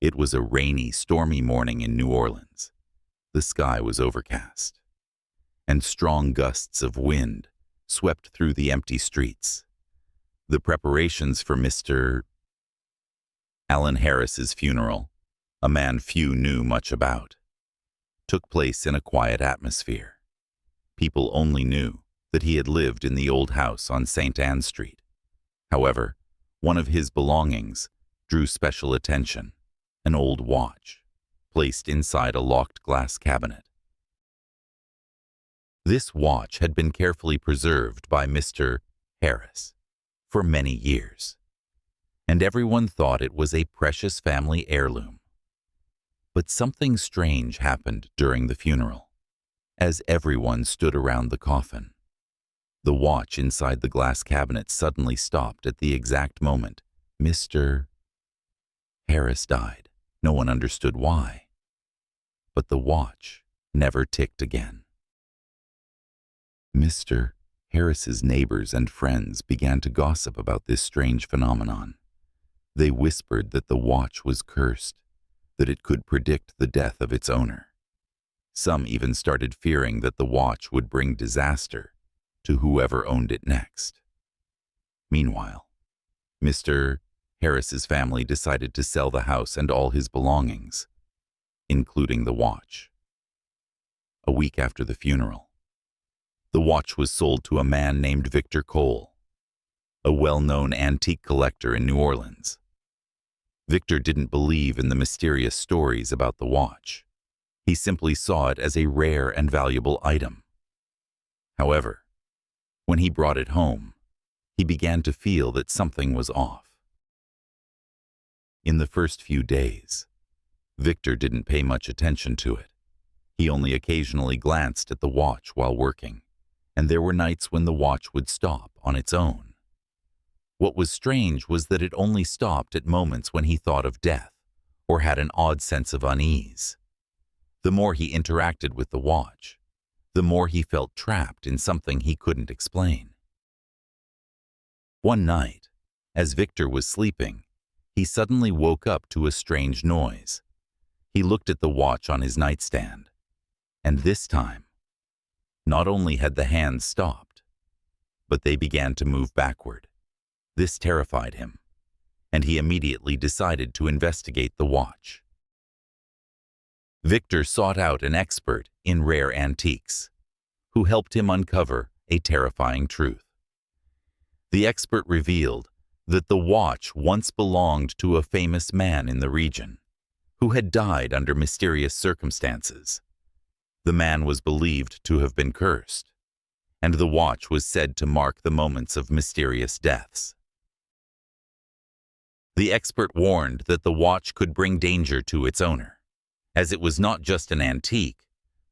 It was a rainy, stormy morning in New Orleans. The sky was overcast, and strong gusts of wind swept through the empty streets. The preparations for Mr. Alan Harris's funeral, a man few knew much about, took place in a quiet atmosphere. People only knew that he had lived in the old house on St. Anne Street. However, one of his belongings drew special attention: an old watch, placed inside a locked glass cabinet. This watch had been carefully preserved by Mr. Harris for many years, and everyone thought it was a precious family heirloom. But something strange happened during the funeral. As everyone stood around the coffin, the watch inside the glass cabinet suddenly stopped at the exact moment Mr. Harris died. No one understood why, but the watch never ticked again. Mr. Harris's neighbors and friends began to gossip about this strange phenomenon. They whispered that the watch was cursed, that it could predict the death of its owner. Some even started fearing that the watch would bring disaster to whoever owned it next. Meanwhile, Mr. Harris's family decided to sell the house and all his belongings, including the watch. A week after the funeral, the watch was sold to a man named Victor Cole, a well-known antique collector in New Orleans. Victor didn't believe in the mysterious stories about the watch. He simply saw it as a rare and valuable item. However, when he brought it home, he began to feel that something was off. In the first few days, Victor didn't pay much attention to it. He only occasionally glanced at the watch while working, and there were nights when the watch would stop on its own. What was strange was that it only stopped at moments when he thought of death or had an odd sense of unease. The more he interacted with the watch, the more he felt trapped in something he couldn't explain. One night, as Victor was sleeping, he suddenly woke up to a strange noise. He looked at the watch on his nightstand, and this time, not only had the hands stopped, but they began to move backward. This terrified him, and he immediately decided to investigate the watch. Victor sought out an expert in rare antiques, who helped him uncover a terrifying truth. The expert revealed that the watch once belonged to a famous man in the region, who had died under mysterious circumstances. The man was believed to have been cursed, and the watch was said to mark the moments of mysterious deaths. The expert warned that the watch could bring danger to its owner, as it was not just an antique,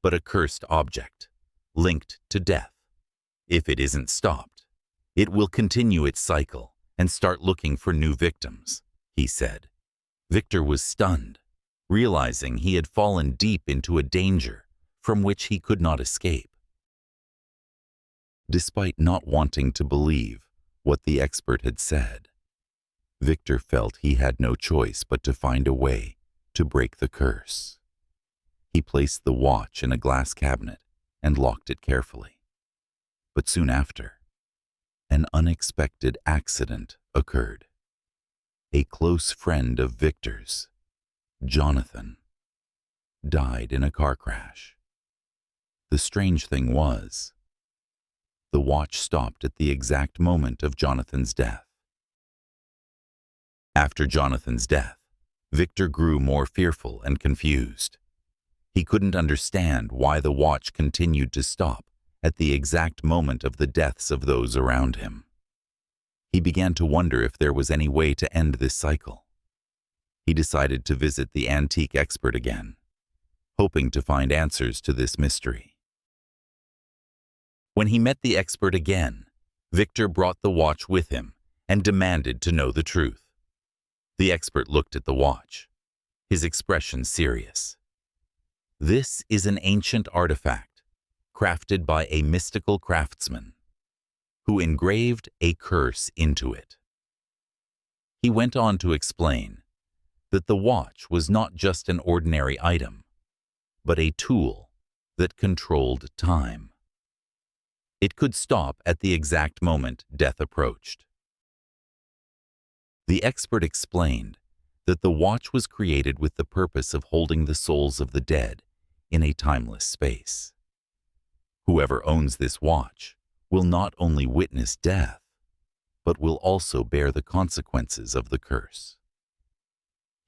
but a cursed object, linked to death. If it isn't stopped, it will continue its cycle and start looking for new victims, he said. Victor was stunned, realizing he had fallen deep into a danger from which he could not escape. Despite not wanting to believe what the expert had said, Victor felt he had no choice but to find a way to break the curse. He placed the watch in a glass cabinet and locked it carefully. But soon after, an unexpected accident occurred. A close friend of Victor's, Jonathan, died in a car crash. The strange thing was, the watch stopped at the exact moment of Jonathan's death. After Jonathan's death, Victor grew more fearful and confused. He couldn't understand why the watch continued to stop at the exact moment of the deaths of those around him. He began to wonder if there was any way to end this cycle. He decided to visit the antique expert again, hoping to find answers to this mystery. When he met the expert again, Victor brought the watch with him and demanded to know the truth. The expert looked at the watch, his expression serious. "This is an ancient artifact, crafted by a mystical craftsman, who engraved a curse into it." He went on to explain that the watch was not just an ordinary item, but a tool that controlled time. It could stop at the exact moment death approached. The expert explained that the watch was created with the purpose of holding the souls of the dead in a timeless space. Whoever owns this watch will not only witness death, but will also bear the consequences of the curse.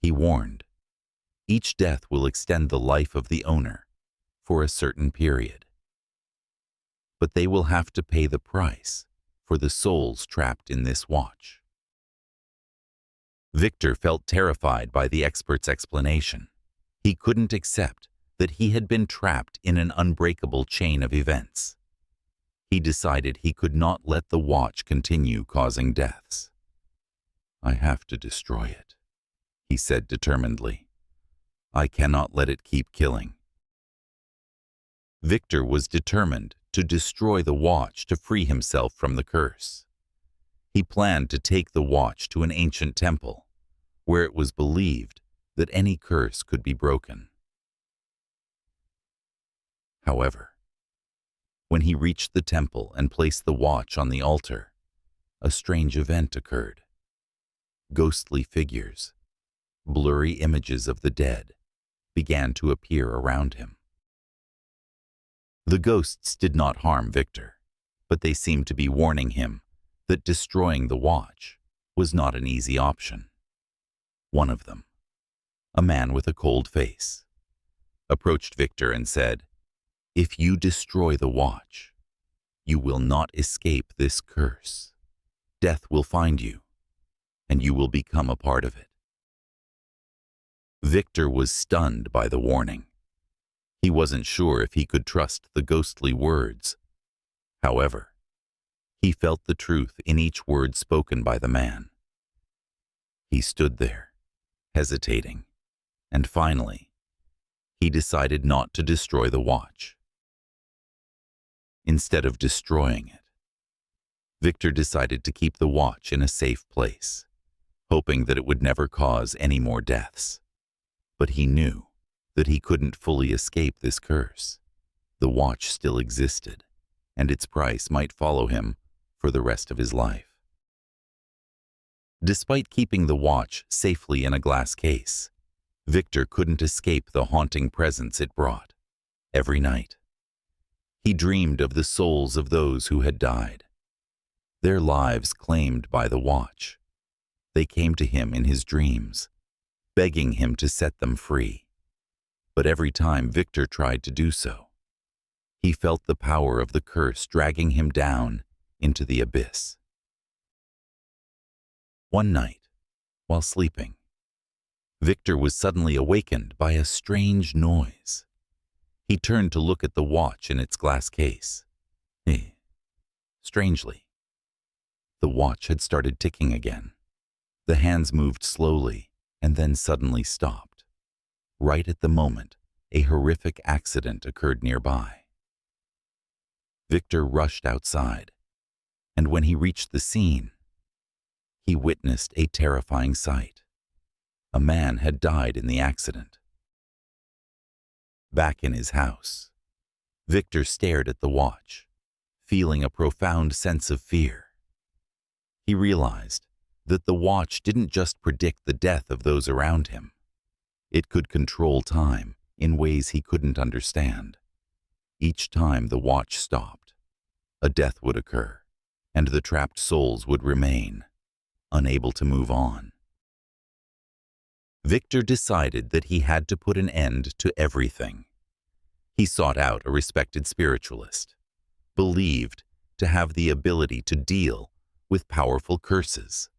He warned, each death will extend the life of the owner for a certain period, but they will have to pay the price for the souls trapped in this watch. Victor felt terrified by the expert's explanation. He couldn't accept that he had been trapped in an unbreakable chain of events. He decided he could not let the watch continue causing deaths. "I have to destroy it," he said determinedly. "I cannot let it keep killing." Victor was determined to destroy the watch to free himself from the curse. He planned to take the watch to an ancient temple, where it was believed that any curse could be broken. However, when he reached the temple and placed the watch on the altar, a strange event occurred. Ghostly figures, blurry images of the dead, began to appear around him. The ghosts did not harm Victor, but they seemed to be warning him that destroying the watch was not an easy option. One of them, a man with a cold face, approached Victor and said, "If you destroy the watch, you will not escape this curse. Death will find you, and you will become a part of it." Victor was stunned by the warning. He wasn't sure if he could trust the ghostly words. However, he felt the truth in each word spoken by the man. He stood there, hesitating, and finally, he decided not to destroy the watch. Instead of destroying it, Victor decided to keep the watch in a safe place, hoping that it would never cause any more deaths. But he knew that he couldn't fully escape this curse. The watch still existed, and its price might follow him for the rest of his life. Despite keeping the watch safely in a glass case, Victor couldn't escape the haunting presence it brought. Every night, he dreamed of the souls of those who had died, their lives claimed by the watch. They came to him in his dreams, begging him to set them free. But every time Victor tried to do so, he felt the power of the curse dragging him down into the abyss. One night, while sleeping, Victor was suddenly awakened by a strange noise. He turned to look at the watch in its glass case. Strangely, the watch had started ticking again. The hands moved slowly and then suddenly stopped. Right at the moment, a horrific accident occurred nearby. Victor rushed outside, and when he reached the scene, he witnessed a terrifying sight. A man had died in the accident. Back in his house, Victor stared at the watch, feeling a profound sense of fear. He realized that the watch didn't just predict the death of those around him. It could control time in ways he couldn't understand. Each time the watch stopped, a death would occur, and the trapped souls would remain, unable to move on. Victor decided that he had to put an end to everything. He sought out a respected spiritualist, believed to have the ability to deal with powerful curses.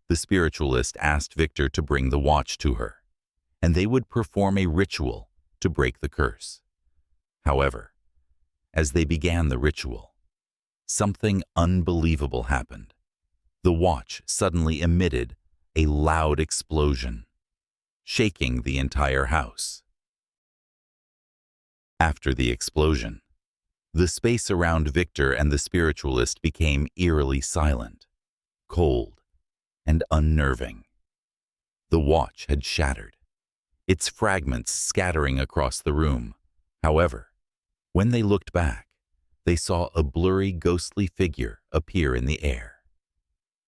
The spiritualist asked Victor to bring the watch to her, and they would perform a ritual to break the curse. However, as they began the ritual, something unbelievable happened. The watch suddenly emitted a loud explosion, shaking the entire house. After the explosion, the space around Victor and the spiritualist became eerily silent, cold, and unnerving. The watch had shattered, its fragments scattering across the room. However, when they looked back, they saw a blurry, ghostly figure appear in the air.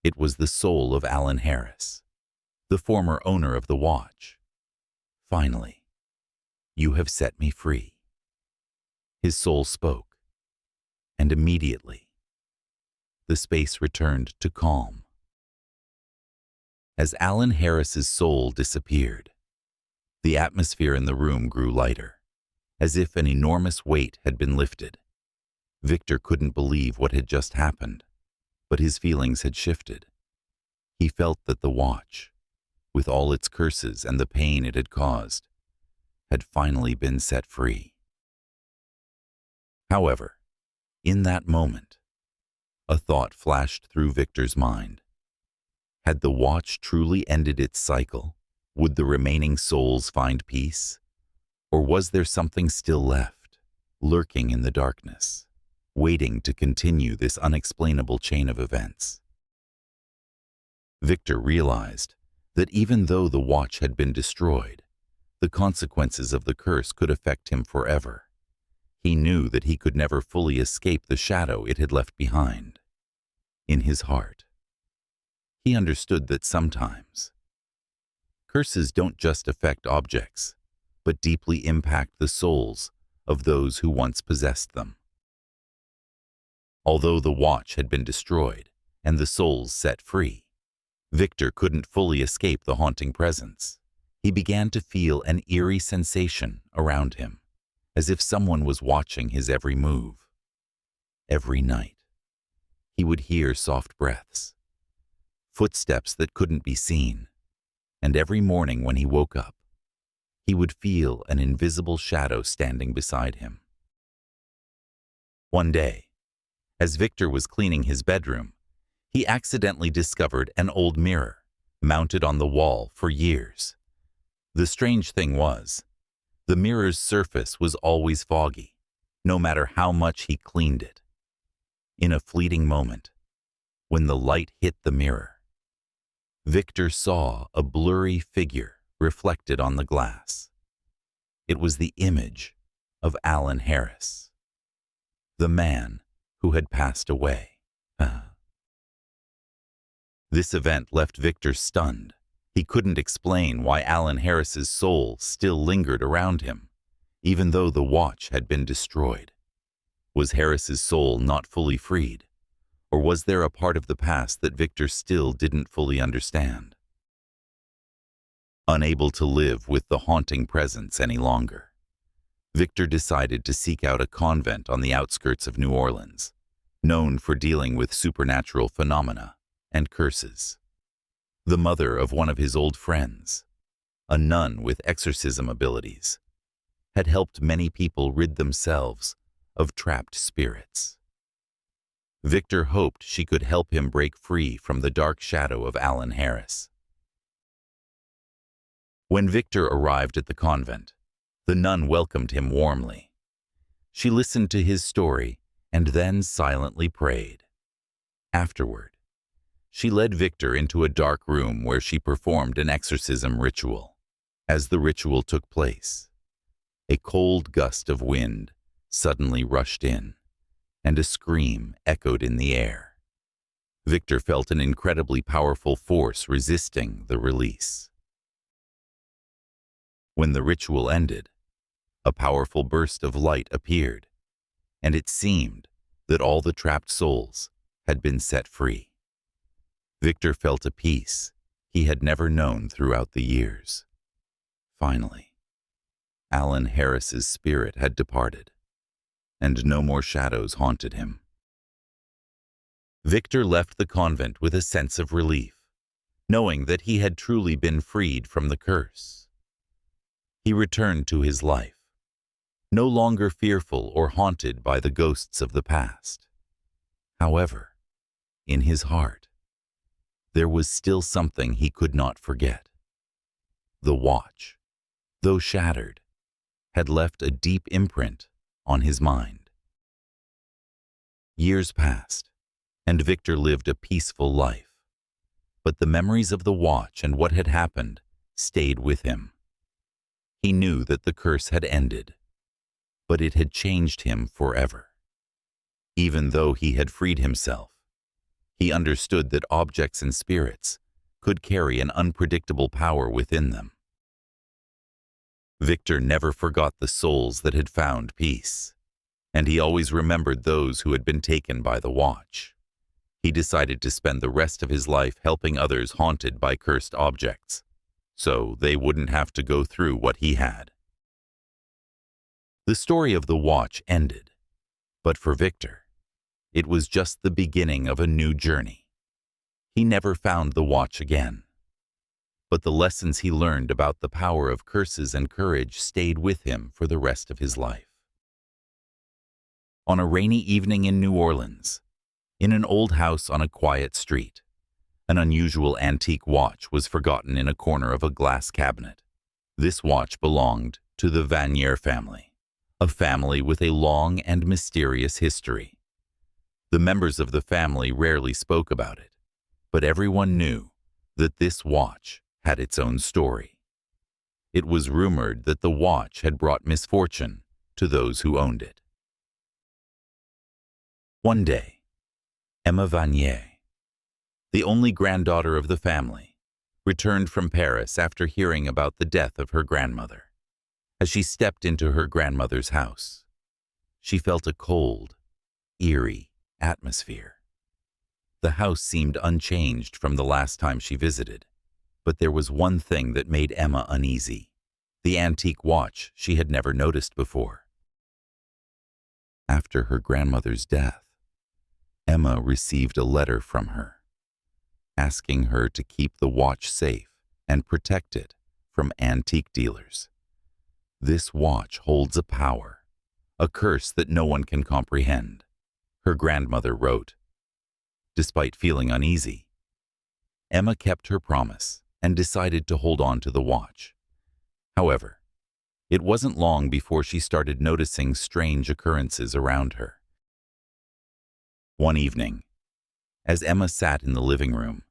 It was the soul of Alan Harris, the former owner of the watch. "Finally, you have set me free," his soul spoke, and immediately, the space returned to calm. As Alan Harris's soul disappeared, the atmosphere in the room grew lighter, as if an enormous weight had been lifted. Victor couldn't believe what had just happened, but his feelings had shifted. He felt that the watch, with all its curses and the pain it had caused, had finally been set free. However, in that moment, a thought flashed through Victor's mind. Had the watch truly ended its cycle? Would the remaining souls find peace? Or was there something still left, lurking in the darkness, waiting to continue this unexplainable chain of events? Victor realized that even though the watch had been destroyed, the consequences of the curse could affect him forever. He knew that he could never fully escape the shadow it had left behind. In his heart, he understood that sometimes curses don't just affect objects, but deeply impact the souls of those who once possessed them. Although the watch had been destroyed and the souls set free, Victor couldn't fully escape the haunting presence. He began to feel an eerie sensation around him, as if someone was watching his every move. Every night, he would hear soft breaths, footsteps that couldn't be seen, and every morning when he woke up, he would feel an invisible shadow standing beside him. One day, as Victor was cleaning his bedroom, he accidentally discovered an old mirror mounted on the wall for years. The strange thing was, the mirror's surface was always foggy, no matter how much he cleaned it. In a fleeting moment, when the light hit the mirror, Victor saw a blurry figure reflected on the glass. It was the image of Alan Harris, the man who had passed away. This event left Victor stunned. He couldn't explain why Alan Harris's soul still lingered around him, even though the watch had been destroyed. Was Harris's soul not fully freed, or was there a part of the past that Victor still didn't fully understand? Unable to live with the haunting presence any longer, Victor decided to seek out a convent on the outskirts of New Orleans, known for dealing with supernatural phenomena and curses. The mother of one of his old friends, a nun with exorcism abilities, had helped many people rid themselves of trapped spirits. Victor hoped she could help him break free from the dark shadow of Alan Harris. When Victor arrived at the convent, the nun welcomed him warmly. She listened to his story and then silently prayed. Afterward, she led Victor into a dark room where she performed an exorcism ritual. As the ritual took place, a cold gust of wind suddenly rushed in, and a scream echoed in the air. Victor felt an incredibly powerful force resisting the release. When the ritual ended, a powerful burst of light appeared, and it seemed that all the trapped souls had been set free. Victor felt a peace he had never known throughout the years. Finally, Alan Harris's spirit had departed, and no more shadows haunted him. Victor left the convent with a sense of relief, knowing that he had truly been freed from the curse. He returned to his life, no longer fearful or haunted by the ghosts of the past. However, in his heart, there was still something he could not forget. The watch, though shattered, had left a deep imprint on his mind. Years passed, and Victor lived a peaceful life. But the memories of the watch and what had happened stayed with him. He knew that the curse had ended, but it had changed him forever. Even though he had freed himself, he understood that objects and spirits could carry an unpredictable power within them. Victor never forgot the souls that had found peace, and he always remembered those who had been taken by the watch. He decided to spend the rest of his life helping others haunted by cursed objects, so they wouldn't have to go through what he had. The story of the watch ended, but for Victor, it was just the beginning of a new journey. He never found the watch again, but the lessons he learned about the power of curses and courage stayed with him for the rest of his life. On a rainy evening in New Orleans, in an old house on a quiet street, an unusual antique watch was forgotten in a corner of a glass cabinet. This watch belonged to the Vanier family, a family with a long and mysterious history. The members of the family rarely spoke about it, but everyone knew that this watch had its own story. It was rumored that the watch had brought misfortune to those who owned it. One day, Emma Vanier, the only granddaughter of the family, returned from Paris after hearing about the death of her grandmother. As she stepped into her grandmother's house, she felt a cold, eerie atmosphere. The house seemed unchanged from the last time she visited, but there was one thing that made Emma uneasy: the antique watch she had never noticed before. After her grandmother's death, Emma received a letter from her, asking her to keep the watch safe and protect it from antique dealers. This watch holds a power, a curse that no one can comprehend, her grandmother wrote. Despite feeling uneasy, Emma kept her promise and decided to hold on to the watch. However, it wasn't long before she started noticing strange occurrences around her. One evening, as Emma sat in the living room,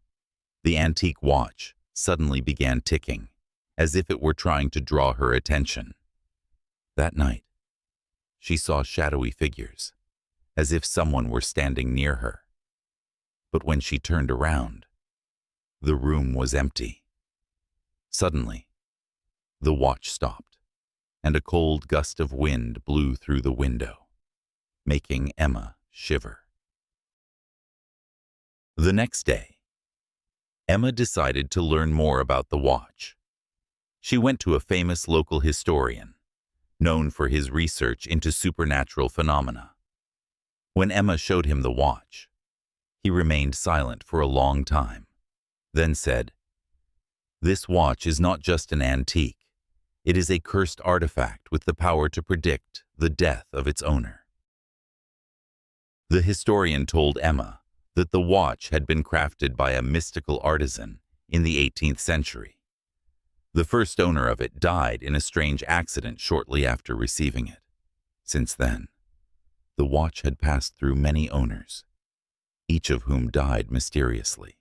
the antique watch suddenly began ticking, as if it were trying to draw her attention. That night, she saw shadowy figures, as if someone were standing near her. But when she turned around, the room was empty. Suddenly, the watch stopped, and a cold gust of wind blew through the window, making Emma shiver. The next day, Emma decided to learn more about the watch. She went to a famous local historian, known for his research into supernatural phenomena. When Emma showed him the watch, he remained silent for a long time, then said, "This watch is not just an antique. It is a cursed artifact with the power to predict the death of its owner." The historian told Emma that the watch had been crafted by a mystical artisan in the 18th century. The first owner of it died in a strange accident shortly after receiving it. Since then, the watch had passed through many owners, each of whom died mysteriously.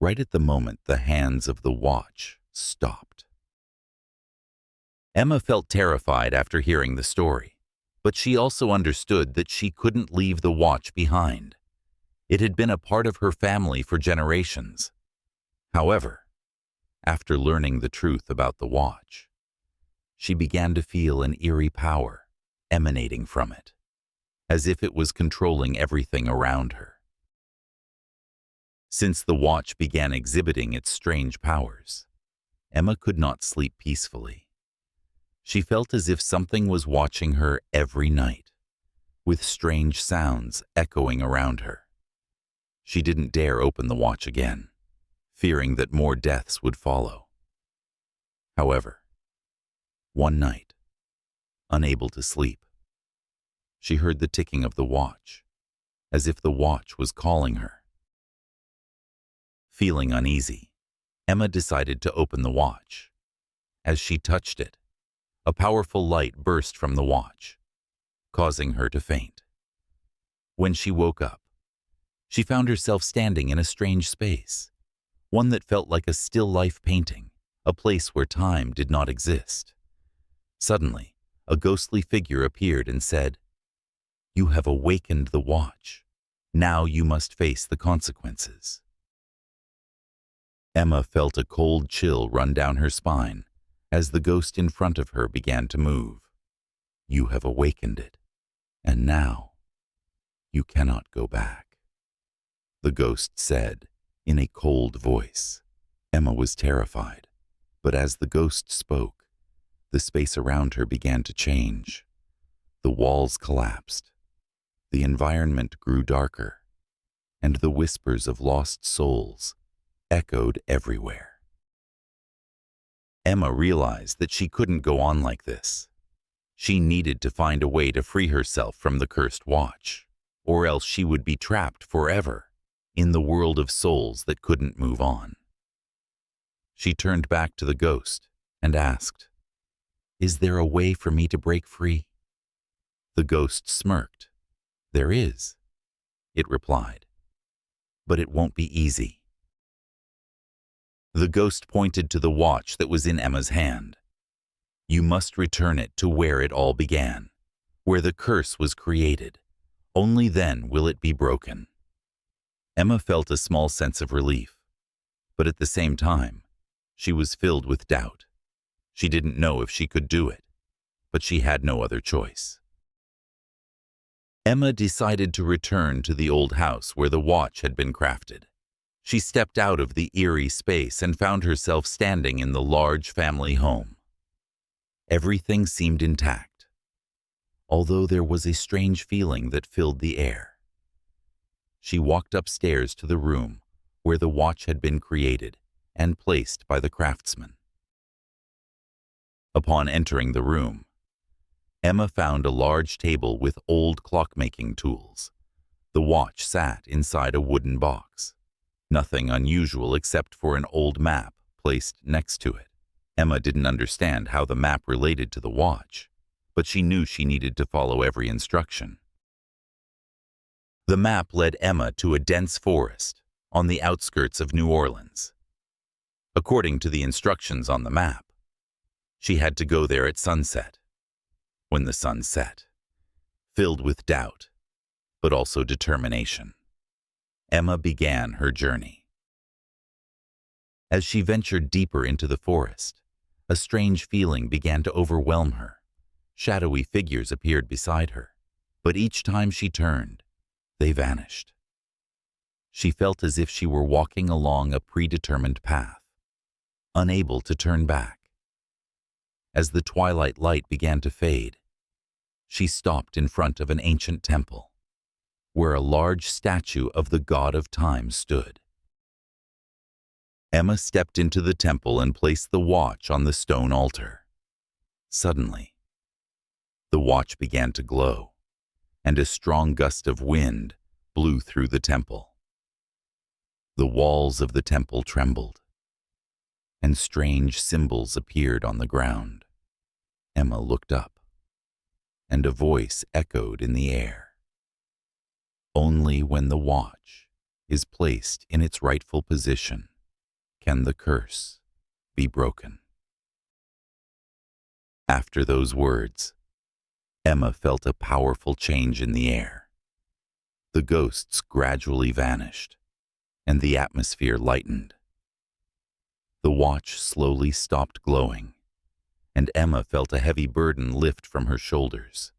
Right at the moment the hands of the watch stopped. Emma felt terrified after hearing the story, but she also understood that she couldn't leave the watch behind. It had been a part of her family for generations. However, after learning the truth about the watch, she began to feel an eerie power emanating from it, as if it was controlling everything around her. Since the watch began exhibiting its strange powers, Emma could not sleep peacefully. She felt as if something was watching her every night, with strange sounds echoing around her. She didn't dare open the watch again, fearing that more deaths would follow. However, one night, unable to sleep, she heard the ticking of the watch, as if the watch was calling her. Feeling uneasy, Emma decided to open the watch. As she touched it, a powerful light burst from the watch, causing her to faint. When she woke up, she found herself standing in a strange space, one that felt like a still life painting a place where time did not exist. Suddenly, a ghostly figure appeared and said, "You have awakened the watch. Now you must face the consequences." Emma felt a cold chill run down her spine as the ghost in front of her began to move. "You have awakened it, and now you cannot go back," the ghost said in a cold voice. Emma was terrified, but as the ghost spoke, the space around her began to change. The walls collapsed, the environment grew darker, and the whispers of lost souls echoed everywhere. Emma realized that she couldn't go on like this. She needed to find a way to free herself from the cursed watch, or else she would be trapped forever in the world of souls that couldn't move on. She turned back to the ghost and asked, "Is there a way for me to break free?" The ghost smirked. "There is," it replied, "but it won't be easy." The ghost pointed to the watch that was in Emma's hand. "You must return it to where it all began, where the curse was created. Only then will it be broken." Emma felt a small sense of relief, but at the same time, she was filled with doubt. She didn't know if she could do it, but she had no other choice. Emma decided to return to the old house where the watch had been crafted. She stepped out of the eerie space and found herself standing in the large family home. Everything seemed intact, although there was a strange feeling that filled the air. She walked upstairs to the room where the watch had been created and placed by the craftsman. Upon entering the room, Emma found a large table with old clockmaking tools. The watch sat inside a wooden box. Nothing unusual except for an old map placed next to it. Emma didn't understand how the map related to the watch, but she knew she needed to follow every instruction. The map led Emma to a dense forest on the outskirts of New Orleans. According to the instructions on the map, she had to go there at sunset. When the sun set, filled with doubt, but also determination, Emma began her journey. As she ventured deeper into the forest, a strange feeling began to overwhelm her. Shadowy figures appeared beside her, but each time she turned, they vanished. She felt as if she were walking along a predetermined path, unable to turn back. As the twilight light began to fade, she stopped in front of an ancient temple, where a large statue of the god of time stood. Emma stepped into the temple and placed the watch on the stone altar. Suddenly, the watch began to glow, and a strong gust of wind blew through the temple. The walls of the temple trembled, and strange symbols appeared on the ground. Emma looked up, and a voice echoed in the air. "Only when the watch is placed in its rightful position can the curse be broken." After those words, Emma felt a powerful change in the air. The ghosts gradually vanished, and the atmosphere lightened. The watch slowly stopped glowing, and Emma felt a heavy burden lift from her shoulders.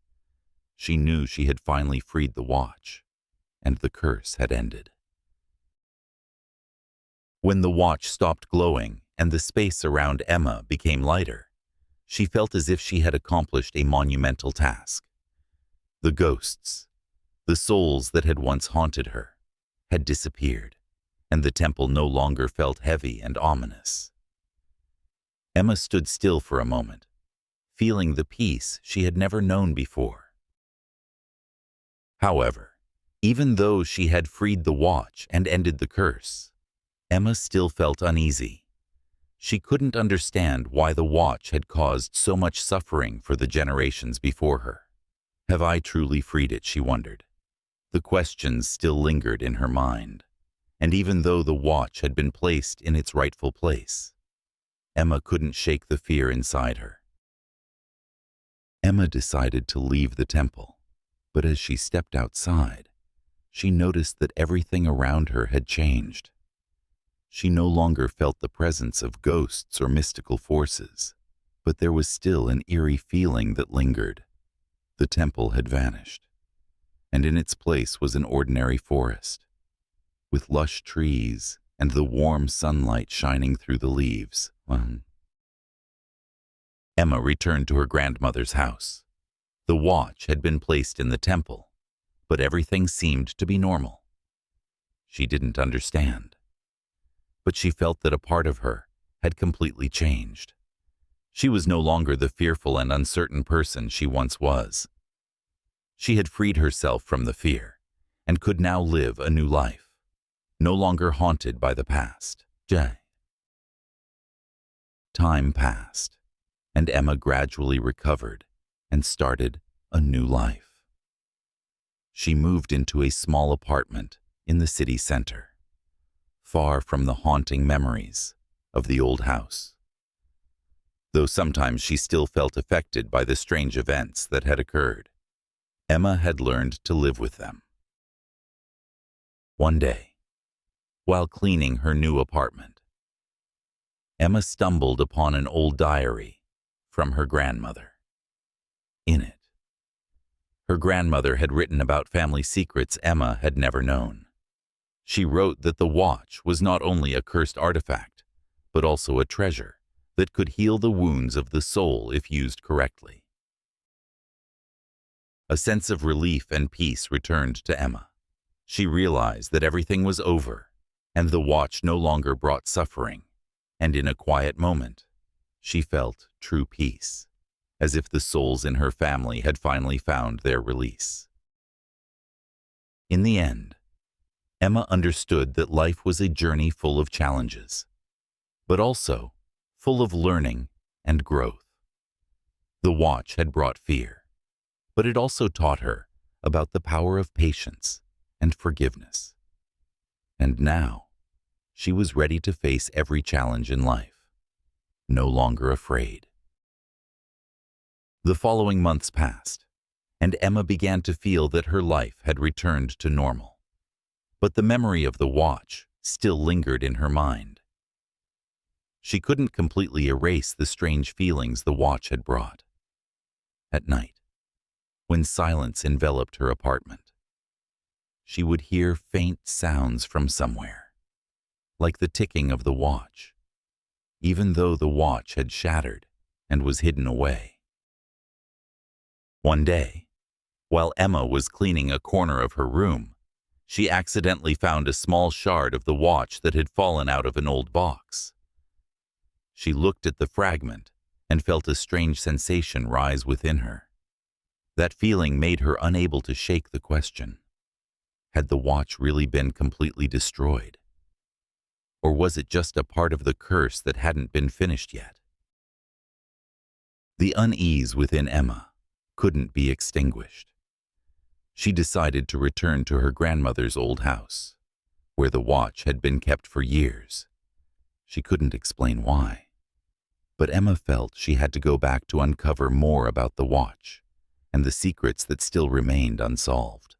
She knew she had finally freed the watch, and the curse had ended. When the watch stopped glowing and the space around Emma became lighter, she felt as if she had accomplished a monumental task. The ghosts, the souls that had once haunted her, had disappeared, and the temple no longer felt heavy and ominous. Emma stood still for a moment, feeling the peace she had never known before. However, even though she had freed the watch and ended the curse, Emma still felt uneasy. She couldn't understand why the watch had caused so much suffering for the generations before her. Have I truly freed it, she wondered. The questions still lingered in her mind, and even though the watch had been placed in its rightful place, Emma couldn't shake the fear inside her. Emma decided to leave the temple, but as she stepped outside, she noticed that everything around her had changed. She no longer felt the presence of ghosts or mystical forces, but there was still an eerie feeling that lingered. The temple had vanished, and in its place was an ordinary forest, with lush trees and the warm sunlight shining through the leaves. Emma returned to her grandmother's house. The watch had been placed in the temple, but everything seemed to be normal. She didn't understand, but she felt that a part of her had completely changed. She was no longer the fearful and uncertain person she once was. She had freed herself from the fear and could now live a new life, no longer haunted by the past. Time passed, and Emma gradually recovered and started a new life. She moved into a small apartment in the city center, far from the haunting memories of the old house. Though sometimes she still felt affected by the strange events that had occurred, Emma had learned to live with them. One day, while cleaning her new apartment, Emma stumbled upon an old diary from her grandmother. In it, her grandmother had written about family secrets Emma had never known. She wrote that the watch was not only a cursed artifact, but also a treasure that could heal the wounds of the soul if used correctly. A sense of relief and peace returned to Emma. She realized that everything was over, and the watch no longer brought suffering, and in a quiet moment, she felt true peace, as if the souls in her family had finally found their release. In the end, Emma understood that life was a journey full of challenges, but also full of learning and growth. The watch had brought fear, but it also taught her about the power of patience and forgiveness. And now, she was ready to face every challenge in life, no longer afraid. The following months passed, and Emma began to feel that her life had returned to normal. But the memory of the watch still lingered in her mind. She couldn't completely erase the strange feelings the watch had brought. At night, when silence enveloped her apartment, she would hear faint sounds from somewhere, like the ticking of the watch, even though the watch had shattered and was hidden away. One day, while Emma was cleaning a corner of her room, she accidentally found a small shard of the watch that had fallen out of an old box. She looked at the fragment and felt a strange sensation rise within her. That feeling made her unable to shake the question. Had the watch really been completely destroyed? Or was it just a part of the curse that hadn't been finished yet? The unease within Emma couldn't be extinguished. She decided to return to her grandmother's old house, where the watch had been kept for years. She couldn't explain why, but Emma felt she had to go back to uncover more about the watch and the secrets that still remained unsolved.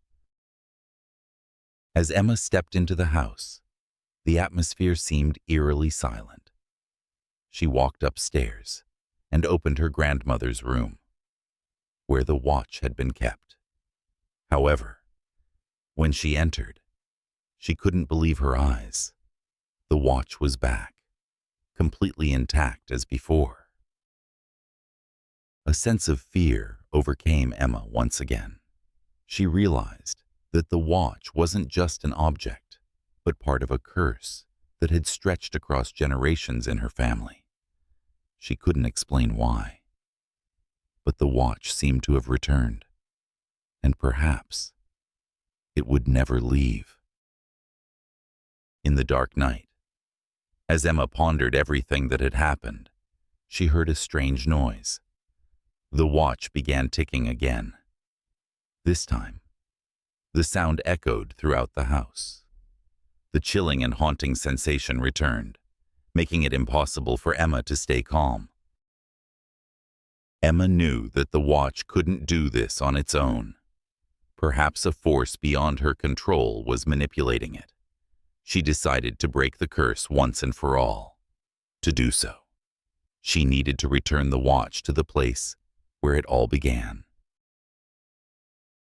As Emma stepped into the house, the atmosphere seemed eerily silent. She walked upstairs and opened her grandmother's room, where the watch had been kept. However, when she entered, she couldn't believe her eyes. The watch was back, completely intact as before. A sense of fear overcame Emma once again. She realized that the watch wasn't just an object, but part of a curse that had stretched across generations in her family. She couldn't explain why, but the watch seemed to have returned, and perhaps it would never leave. In the dark night, as Emma pondered everything that had happened, she heard a strange noise. The watch began ticking again. This time, the sound echoed throughout the house. The chilling and haunting sensation returned, making it impossible for Emma to stay calm. Emma knew that the watch couldn't do this on its own. Perhaps a force beyond her control was manipulating it. She decided to break the curse once and for all. To do so, she needed to return the watch to the place where it all began.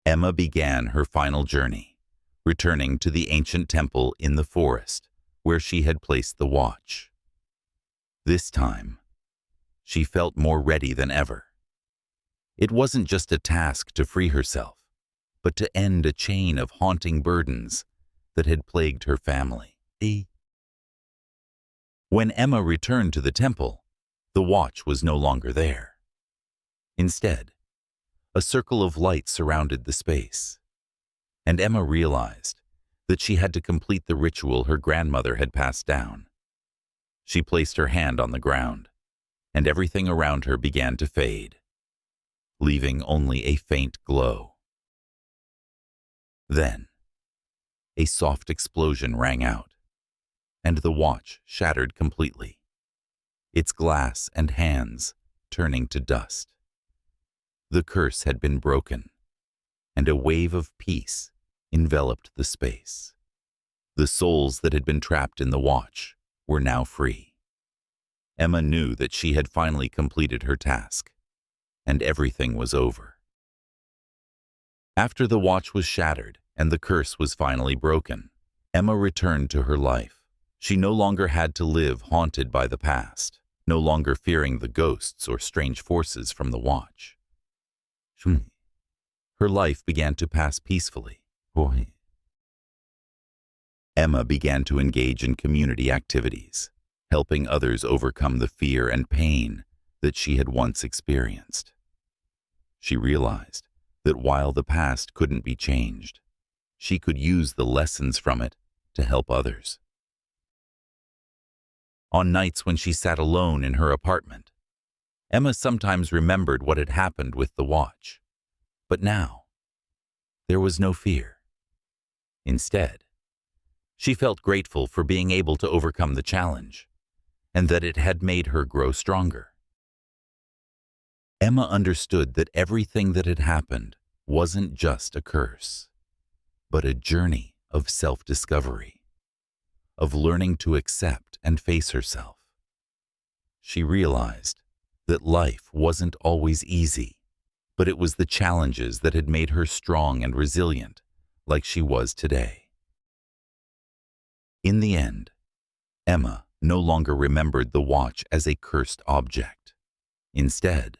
Emma began her final journey, returning to the ancient temple in the forest where she had placed the watch. This time, she felt more ready than ever. It wasn't just a task to free herself, but to end a chain of haunting burdens that had plagued her family. When Emma returned to the temple, the watch was no longer there. Instead, a circle of light surrounded the space, and Emma realized that she had to complete the ritual her grandmother had passed down. She placed her hand on the ground, and everything around her began to fade, leaving only a faint glow. Then, a soft explosion rang out, and the watch shattered completely, its glass and hands turning to dust. The curse had been broken, and a wave of peace enveloped the space. The souls that had been trapped in the watch were now free. Emma knew that she had finally completed her task, and everything was over. After the watch was shattered and the curse was finally broken, Emma returned to her life. She no longer had to live haunted by the past, no longer fearing the ghosts or strange forces from the watch. Her life began to pass peacefully. Emma began to engage in community activities, helping others overcome the fear and pain that she had once experienced. She realized that while the past couldn't be changed, she could use the lessons from it to help others. On nights when she sat alone in her apartment, Emma sometimes remembered what had happened with the watch. But now, there was no fear. Instead, she felt grateful for being able to overcome the challenge, and that it had made her grow stronger. Emma understood that everything that had happened wasn't just a curse, but a journey of self-discovery, of learning to accept and face herself. She realized that life wasn't always easy, but it was the challenges that had made her strong and resilient, like she was today. In the end, Emma no longer remembered the watch as a cursed object. Instead,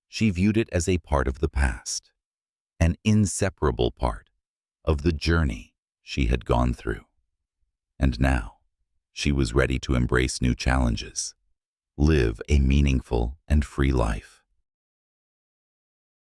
she viewed it as a part of the past, an inseparable part of the journey she had gone through. And now, she was ready to embrace new challenges, live a meaningful and free life.